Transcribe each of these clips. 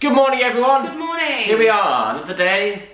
Good morning, everyone. Good morning. Here we are, another day.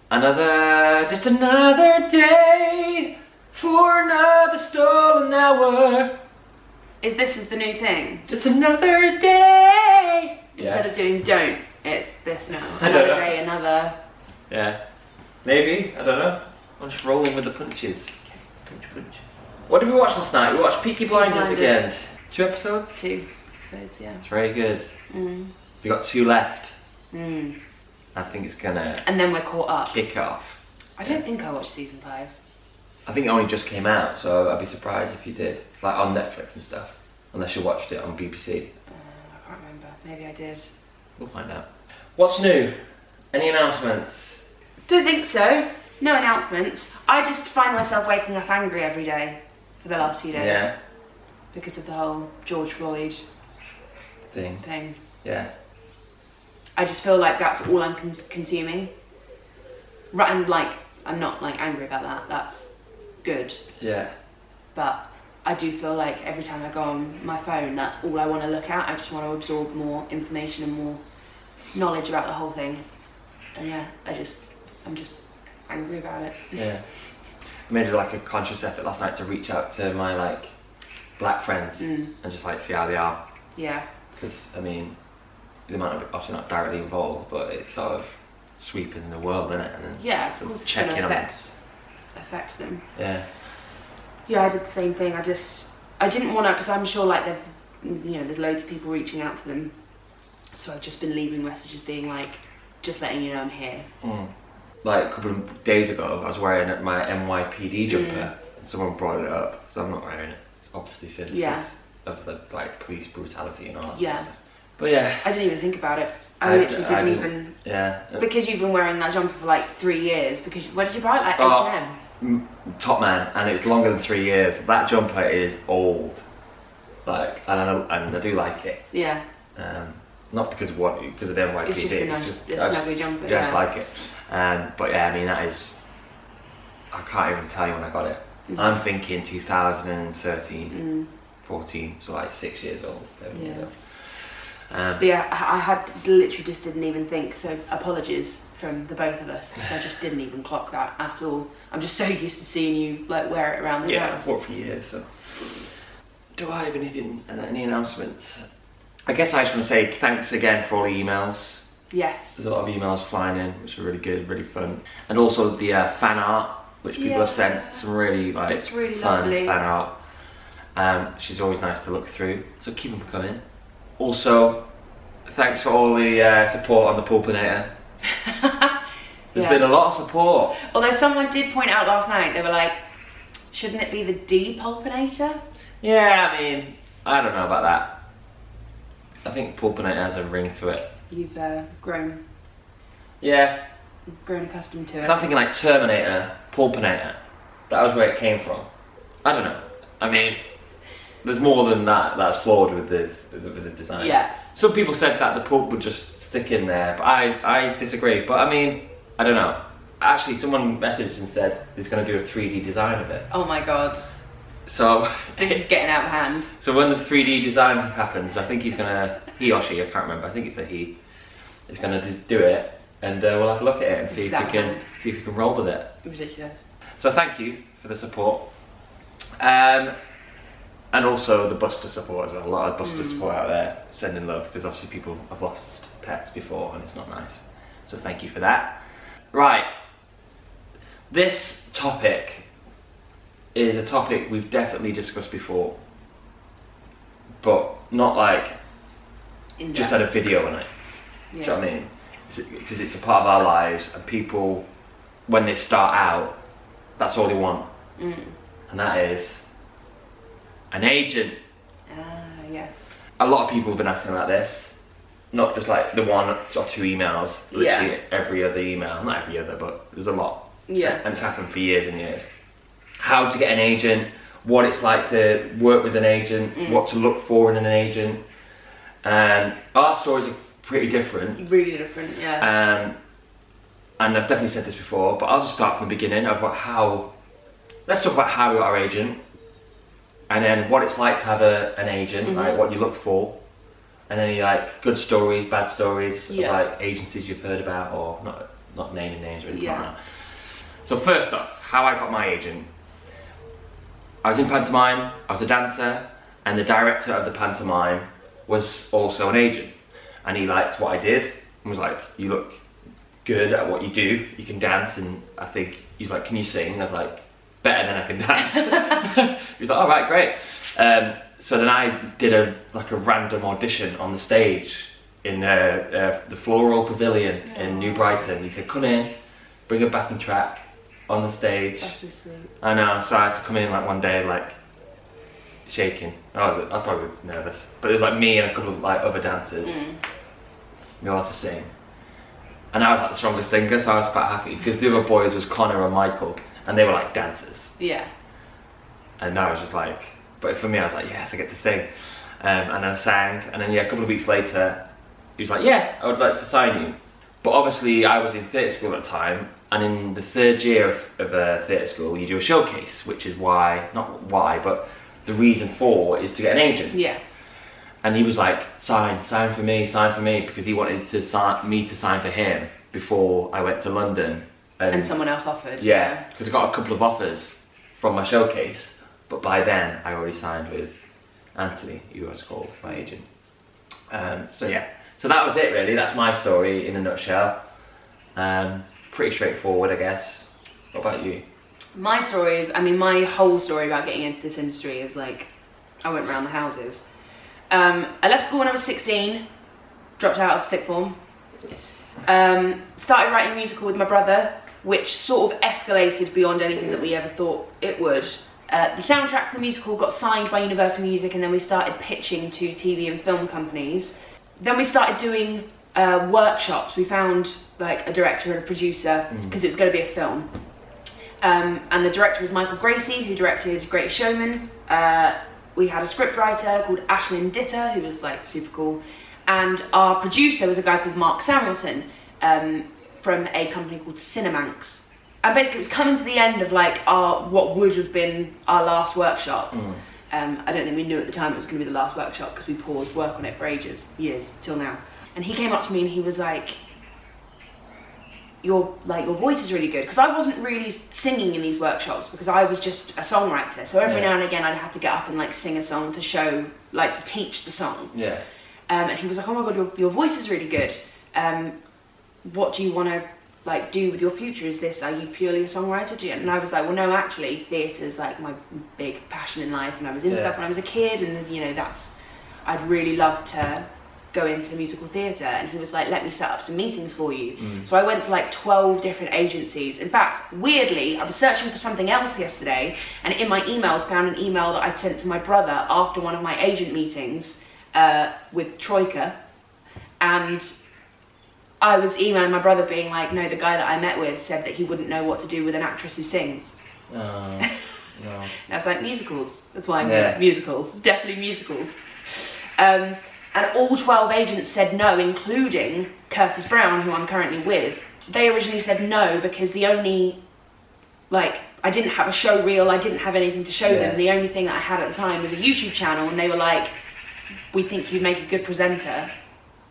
Just another day for another stolen hour. Is this the new thing? Just another day. Instead of doing don't, it's this now. I don't Another know. day, another. Yeah. Maybe, I don't know. I'm just rolling with the punches. Punch, punch. What did we watch last night? We watched Peaky Blinders again. 2 episodes? 2 episodes, yeah. It's very good. Mm. We got 2 left. Mm. I think it's gonna And then we're caught up. kick off. I don't think I watched season 5. I think it only just came out, so I'd be surprised if you did. Like on Netflix and stuff. Unless you watched it on BBC. I can't remember. Maybe I did. We'll find out. What's new? Any announcements? Don't think so. No announcements. I just find myself waking up angry every day for the last few days. Yeah. Because of the whole George Floyd Thing. Yeah. I just feel like that's all I'm consuming. Right, I'm not like angry about that. That's good. Yeah. But I do feel like every time I go on my phone, that's all I want to look at. I just want to absorb more information and more knowledge about the whole thing. And yeah, I'm just angry about it. Yeah. I made like a conscious effort last night to reach out to my like black friends and just like see how they are. Yeah. Because I mean, they might not be obviously not directly involved, but it's sort of sweeping the world, isn't it? And Yeah, of course it's going checking to on affect them. Yeah. Yeah, I did the same thing. I didn't want to, because I'm sure like there's loads of people reaching out to them. So I've just been leaving messages being like, just letting you know I'm here. Mm. Like a couple of days ago, I was wearing my NYPD jumper and someone brought it up, so I'm not wearing it. It's obviously sensitive of the like police brutality and all that sort of stuff. But yeah. I didn't even think about it. I literally didn't even. Yeah. Because you've been wearing that jumper for like 3 years. Because where did you buy it? Like H&M? Top man, and it's longer than 3 years. That jumper is old. Like, and I do like it. Yeah. Not because of because of the NYPD. It's just a nice, snuggy jumper. Yeah, I just like it. But yeah, I mean that is. I can't even tell you when I got it. I'm thinking 2013, 14, so like 6 years old, 7 years old. But yeah, I had literally just didn't even think. So apologies from the both of us, because I just didn't even clock that at all. I'm just so used to seeing you like wear it around the house. Yeah, I've worked for years. So, do I have any announcements? I guess I just want to say thanks again for all the emails. Yes. There's a lot of emails flying in, which are really good, really fun, and also the fan art, which people have sent some really really fun lovely fan art. She's always nice to look through, so keep them coming. Also, thanks for all the support on the Pulpinator. There's been a lot of support. Although someone did point out last night, they were like, shouldn't it be the Depulpinator? Yeah, I mean, I don't know about that. I think Pulpinator has a ring to it. You've grown. Yeah. You've grown accustomed to it. So I'm thinking like Terminator, Pulpinator. That was where it came from. I don't know. I mean, there's more than that that's flawed with the design. Yeah. Some people said that the pulp would just stick in there, but I disagree. But I mean, I don't know. Actually, someone messaged and said he's going to do a 3D design of it. Oh my god. So this is getting out of hand. So when the 3D design happens, I think he or she, I can't remember. I think it's a he, is going to do it, and we'll have a look at it and see if we can roll with it. Ridiculous. So thank you for the support. And also the Buster support as well. A lot of Buster support out there, sending love, because obviously people have lost pets before and it's not nice. So thank you for that. Right, this topic is a topic we've definitely discussed before, but not like just had a video on it. Do you know what I mean? Because it's a part of our lives, and people, when they start out, that's all they want. And that is an agent. Yes. A lot of people have been asking about this, not just like the 1 or 2 emails, literally every other email, not every other, but there's a lot. Yeah. And it's happened for years and years. How to get an agent, what it's like to work with an agent, what to look for in an agent. And our stories are pretty different. Really different, yeah. And I've definitely said this before, but I'll just start from the beginning of let's talk about how we got our agent, and then what it's like to have an agent, like what you look for, And any like good stories, bad stories of Yeah. like agencies you've heard about, or not naming names or anything Yeah. like that. So first off, how I got my agent. I was in pantomime, I was a dancer, and the director of the pantomime was also an agent. And he liked what I did and was like, you look good at what you do, you can dance, and I think, he was like, can you sing? I was like, better than I can dance. He was like, all right, great. So then I did a random audition on the stage in the Floral Pavilion in New Brighton. He said, come in, bring a backing track on the stage. That's so sweet. I know, so I had to come in like one day like shaking. I was probably nervous, but it was like me and a couple of like other dancers. We all had to sing, and I was like the strongest singer, so I was quite happy because the other boys was Connor and Michael, and they were like dancers. Yeah. And I was just like, but for me, I was like, yes, I get to sing, and I sang, and then a couple of weeks later, he was like, yeah, I would like to sign you, but obviously I was in theatre school at the time. And in the third year of theatre school, you do a showcase, which is but the reason for is to get an agent. Yeah. And he was like, sign for me, because he wanted me to sign for him before I went to London. And someone else offered. Yeah, because I got a couple of offers from my showcase, but by then I already signed with Anthony, who was called my agent. So that was it really. That's my story in a nutshell. Pretty straightforward, I guess. What about you? My story is, my whole story about getting into this industry is like, I went round the houses. I left school when I was 16, dropped out of sixth form. Started writing a musical with my brother, which sort of escalated beyond anything that we ever thought it would. The soundtrack for the musical got signed by Universal Music, and then we started pitching to TV and film companies. Then we started doing workshops. We found like a director and a producer because it was going to be a film, and the director was Michael Gracie, who directed Great Showman. We had a script writer called Ashlyn Ditter, who was like super cool, and our producer was a guy called Mark Samuelson from a company called Cinemanx. And basically it was coming to the end of like what would have been our last workshop. I don't think we knew at the time it was going to be the last workshop because we paused work on it for years till now. And he came up to me and he was like, your voice is really good, because I wasn't really singing in these workshops because I was just a songwriter. So every now and again I'd have to get up and like sing a song to show, like to teach the song. Yeah. And he was like, oh my god, your voice is really good. What do you want to like do with your future? Are you purely a songwriter? And I was like, well no, actually theatre's like my big passion in life, and I was in stuff when I was a kid, and I'd really love to go into musical theatre. And he was like, let me set up some meetings for you. So I went to like 12 different agencies. In fact, weirdly, I was searching for something else yesterday, and in my emails found an email that I'd sent to my brother after one of my agent meetings with Troika, and I was emailing my brother being like, no, the guy that I met with said that he wouldn't know what to do with an actress who sings. No. And I was like, musicals. That's why I'm good at musicals. Definitely musicals. And all 12 agents said no, including Curtis Brown, who I'm currently with. They originally said no because the only, I didn't have a show reel, I didn't have anything to show them. The only thing that I had at the time was a YouTube channel, and they were like, we think you'd make a good presenter,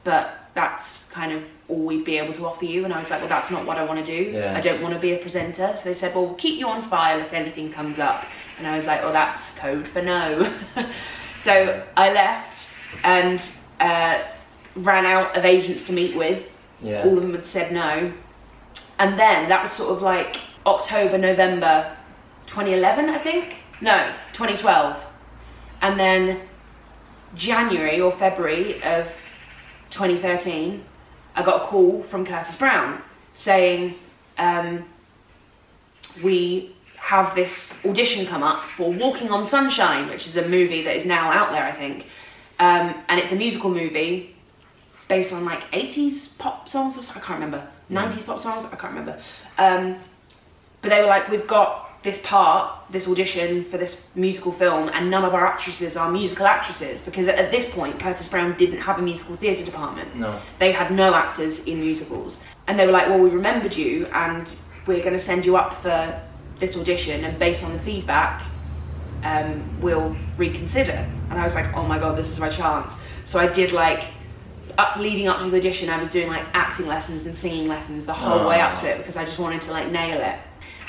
but that's kind of all we'd be able to offer you. And I was like, well, that's not what I want to do. I don't want to be a presenter. So they said, well, we'll keep you on file if anything comes up. And I was like, well, that's code for no. So I left and ran out of agents to meet with. All of them had said no. And then that was sort of like October, November 2011, I think? No, 2012. And then January or February of 2013, I got a call from Curtis Brown saying, we have this audition come up for Walking on Sunshine, which is a movie that is now out there, I think. And it's a musical movie based on like 80s pop songs or something, I can't remember. 90s pop songs, I can't remember. But they were like, we've got this audition for this musical film, and none of our actresses are musical actresses, because at this point Curtis Brown didn't have a musical theatre department. No. They had no actors in musicals. And they were like, well, we remembered you and we're going to send you up for this audition, and based on the feedback, we'll reconsider. And I was like, oh my god, this is my chance. So I did like, leading up to the audition, I was doing like acting lessons and singing lessons the whole way up to it because I just wanted to like nail it.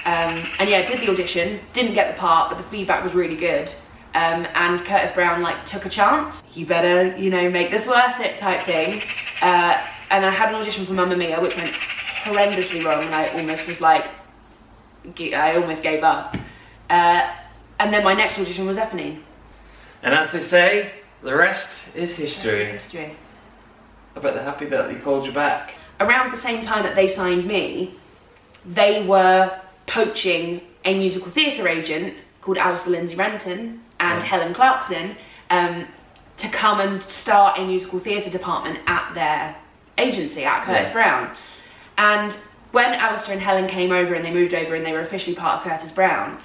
And yeah, did the audition, didn't get the part, but the feedback was really good. And Curtis Brown like took a chance. You better, you know, make this worth it type thing. And I had an audition for Mamma Mia, which went horrendously wrong, and I almost was like, I almost gave up. And then my next audition was Eponine. And as they say, the rest is history. The rest is history. I bet they're happy that they called you back. Around the same time that they signed me, they were poaching a musical theatre agent called Alistair Lindsay Renton and Helen Clarkson to come and start a musical theatre department at their agency, at Curtis Brown. And when Alistair and Helen came over and they moved over and they were officially part of Curtis Brown,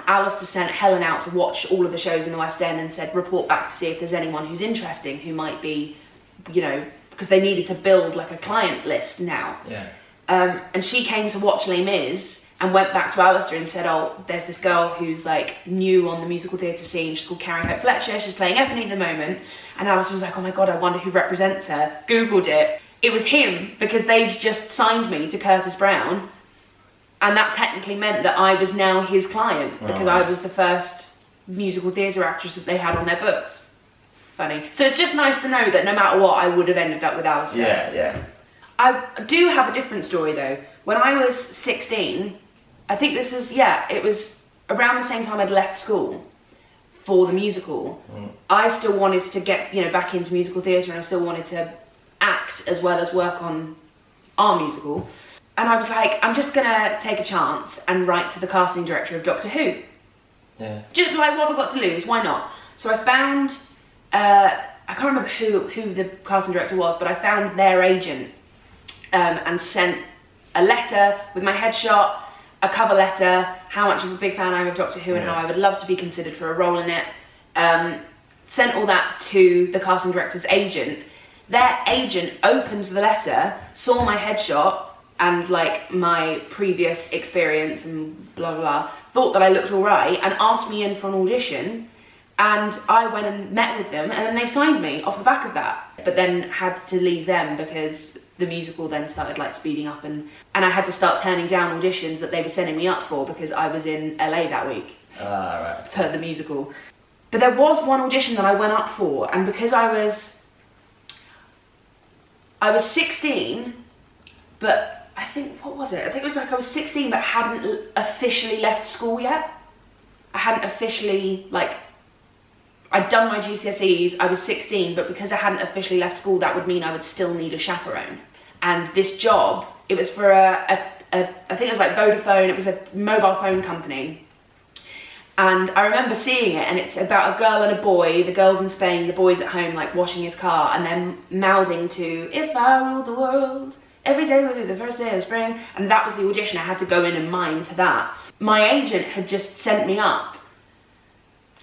Alistair sent Helen out to watch all of the shows in the West End and said, report back to see if there's anyone who's interesting, who might be, you know, because they needed to build like a client list now. Yeah. And she came to watch Les Mis and went back to Alistair and said, oh, there's this girl who's like new on the musical theatre scene. She's called Carrie Hope Fletcher. She's playing Eponine at the moment. And Alistair was like, oh my God, I wonder who represents her. Googled it. It was him, because they'd just signed me to Curtis Brown. And that technically meant that I was now his client, because I was the first musical theatre actress that they had on their books. Funny. So it's just nice to know that no matter what, I would have ended up with Alistair. Yeah, yeah. I do have a different story though. When I was 16, I think this was, it was around the same time I'd left school for the musical. I still wanted to get, you know, back into musical theatre, and I still wanted to act as well as work on our musical. And I was like, I'm just gonna take a chance and write to the casting director of Doctor Who. Yeah. Just like, what have I got to lose? Why not? So I found, I can't remember who the casting director was, but I found their agent and sent a letter with my headshot, a cover letter, how much of a big fan I am of Doctor Who and how I would love to be considered for a role in it. Sent all that to the casting director's agent. Their agent opened the letter, saw my headshot and like my previous experience and blah blah blah, thought that I looked all right and asked me in for an audition, and I went and met with them, and then they signed me off the back of that. But then had to leave them because the musical then started like speeding up, and I had to start turning down auditions that they were sending me up for because I was in LA that week for the musical. But there was one audition that I went up for, and because I was 16, but I think, what was it? I think it was like I was 16 but hadn't officially left school yet. I hadn't officially, like, I'd done my GCSEs, I was 16, but because I hadn't officially left school, that would mean I would still need a chaperone. And this job, it was for I think it was like Vodafone, it was a mobile phone company. And I remember seeing it, and it's about a girl and a boy. The girl's in Spain, the boy's at home, like washing his car, and then mouthing to, if I ruled the world, every day would be the first day of spring. And that was the audition. I had to go in and mime to that. My agent had just sent me up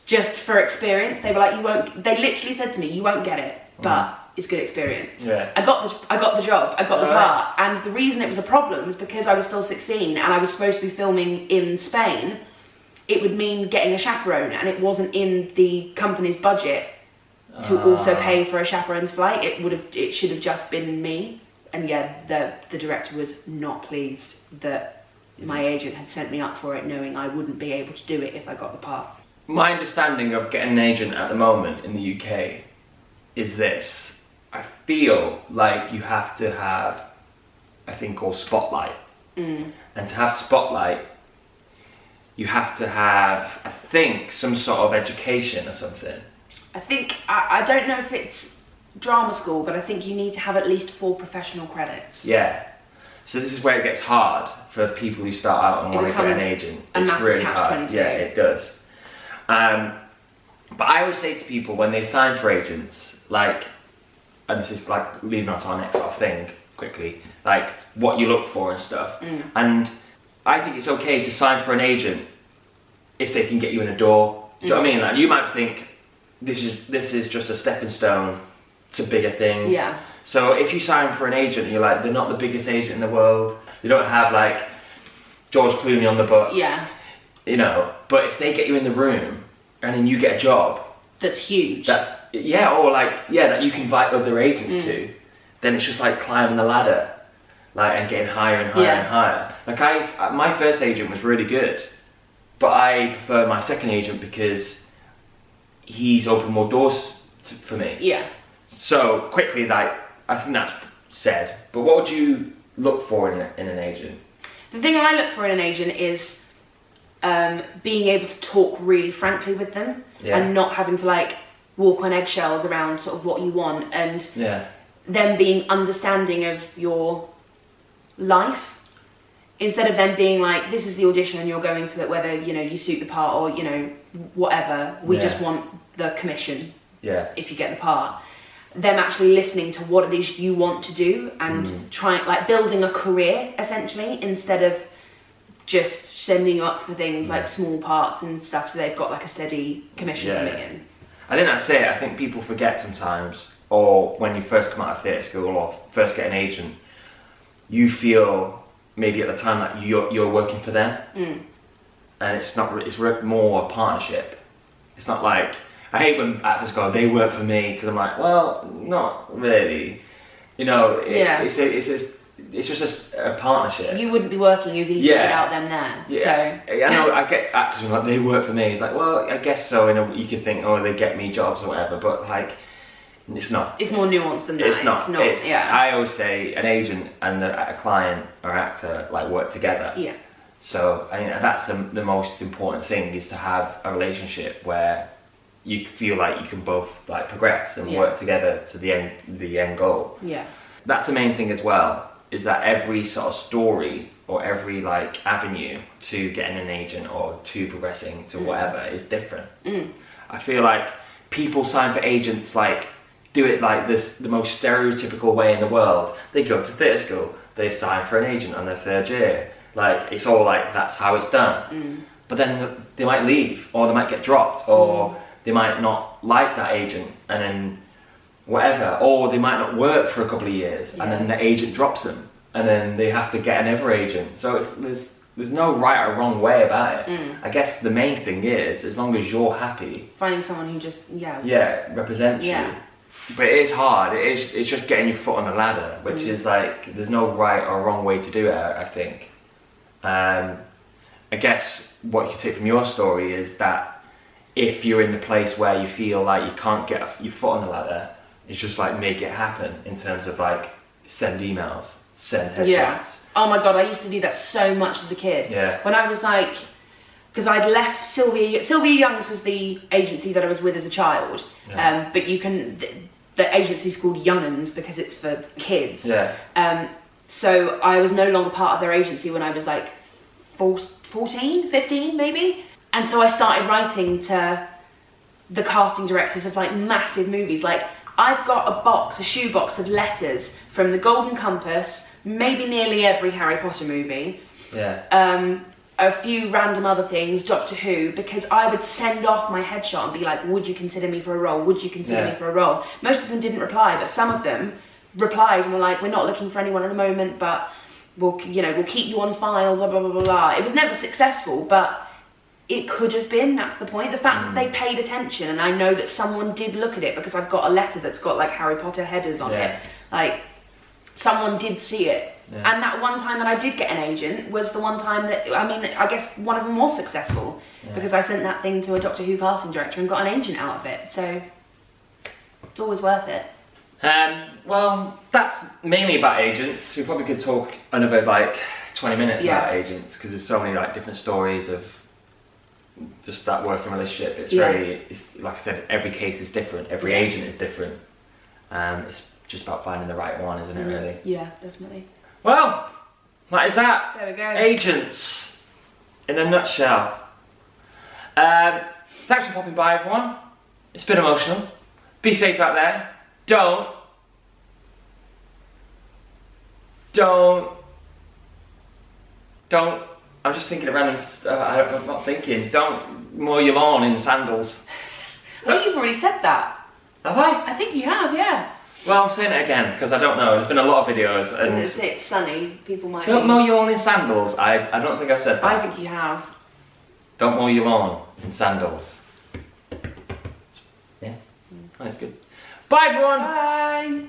just for experience. They were like, they literally said to me, you won't get it, but it's good experience. Yeah. I got the job, I got the part. And the reason it was a problem was because I was still 16 and I was supposed to be filming in Spain. It would mean getting a chaperone, and it wasn't in the company's budget to also pay for a chaperone's flight. It should have just been me. And yeah, the director was not pleased that my agent had sent me up for it, knowing I wouldn't be able to do it if I got the part. My understanding of getting an agent at the moment in the UK is this. I feel like you have to have a thing called Spotlight. And to have Spotlight, you have to have, I think, some sort of education or something. I think, I don't know if it's drama school, but I think you need to have at least 4 professional credits. Yeah. So this is where it gets hard for people who start out and want to get an agent. It's really hard. Yeah, it does. But I always say to people when they sign for agents, like, and this is like leading on to our next sort of thing quickly, like what you look for and stuff. And I think it's okay to sign for an agent if they can get you in a door. Do you know what I mean? Like, you might think this is just a stepping stone to bigger things. Yeah. So if you sign for an agent and you're like, they're not the biggest agent in the world, they don't have like George Clooney on the books. Yeah. You know, but if they get you in the room and then you get a job, that's huge. Yeah, or like, that you can invite other agents to, then it's just like climbing the ladder, like, and getting higher and higher and higher. Like my first agent was really good, but I prefer my second agent because he's opened more doors for me. Yeah. So quickly, like, I think that's said, but what would you look for in an agent? The thing I look for in an agent is being able to talk really frankly with them and not having to like walk on eggshells around sort of what you want, and them being understanding of your life instead of them being like, this is the audition and you're going to it whether you suit the part or whatever, we just want the commission if you get the part. Them actually listening to what it is you want to do and trying, like, building a career essentially, instead of just sending you up for things like small parts and stuff so they've got like a steady commission coming in. I think that's it. I think people forget sometimes, or when you first come out of theatre school or first get an agent, you feel maybe at the time that you're working for them, and it's more a partnership. It's not like, I hate when actors go, they work for me, because I'm like, well, not really. It's just a partnership. You wouldn't be working as easily without them there. Yeah. So I know I get actors who are like, they work for me. It's like, well, I guess so. You could think, oh, they get me jobs or whatever, but like, it's not. It's more nuanced than that. It's not. I always say an agent and a client or actor like work together. Yeah. So I think that's the most important thing, is to have a relationship where you feel like you can both like progress and work together to the end goal. Yeah. That's the main thing as well, is that every sort of story or every like avenue to getting an agent or to progressing to whatever is different. I feel like people sign for agents like do it like this, the most stereotypical way in the world. They go to theatre school, they sign for an agent on their third year. Like, it's all like, that's how it's done. But then they might leave, or they might get dropped, or they might not like that agent, and then whatever, or they might not work for a couple of years, and then the agent drops them, and then they have to get another agent. So there's no right or wrong way about it. I guess the main thing is, as long as you're happy, finding someone who just represents you. But it is hard. It's just getting your foot on the ladder, which is like, there's no right or wrong way to do it, I think. I guess what you can take from your story is that if you're in the place where you feel like you can't get your foot on the ladder, it's just like make it happen in terms of like send emails, send headshots. Yeah. Oh my god, I used to do that so much as a kid. Yeah. When I was like, because I'd left Sylvia Young's was the agency that I was with as a child. Yeah. But you can, the agency's called Young'uns because it's for kids. Yeah. So I was no longer part of their agency when I was like 14, 15 maybe. And so I started writing to the casting directors of like massive movies. Like, I've got a shoebox of letters from the Golden Compass, maybe nearly every Harry Potter movie. Yeah. A few random other things, Doctor Who, because I would send off my headshot and be like, would you consider me for a role? Would you consider me for a role? Most of them didn't reply, but some of them replied and were like, we're not looking for anyone at the moment, but we'll keep you on file, blah, blah, blah, blah, blah. It was never successful, but it could have been. That's the point. The fact that they paid attention, and I know that someone did look at it because I've got a letter that's got like Harry Potter headers on it. Like, someone did see it. And that one time that I did get an agent was the one time that, I mean, I guess one of them was successful because I sent that thing to a Doctor Who casting director and got an agent out of it. So it's always worth it. Well, that's mainly about agents. We probably could talk another like 20 minutes about agents, because there's so many like different stories of just that working relationship. It's it's like I said, every case is different, every agent is different. It's just about finding the right one, isn't it, really? Yeah, definitely. Well, that is that. There we go. Agents, in a nutshell. Thanks for popping by, everyone. It's been emotional. Be safe out there. Don't. I'm just thinking of random stuff. I'm not thinking. Don't mow your lawn in sandals. Well, you've already said that. Have I? I think you have, yeah. Well, I'm saying it again because I don't know. There's been a lot of videos and it's sunny. People might. Don't mow your lawn in sandals. I don't think I've said that. I think you have. Don't mow your lawn in sandals. Yeah. That's good. Bye everyone. Bye.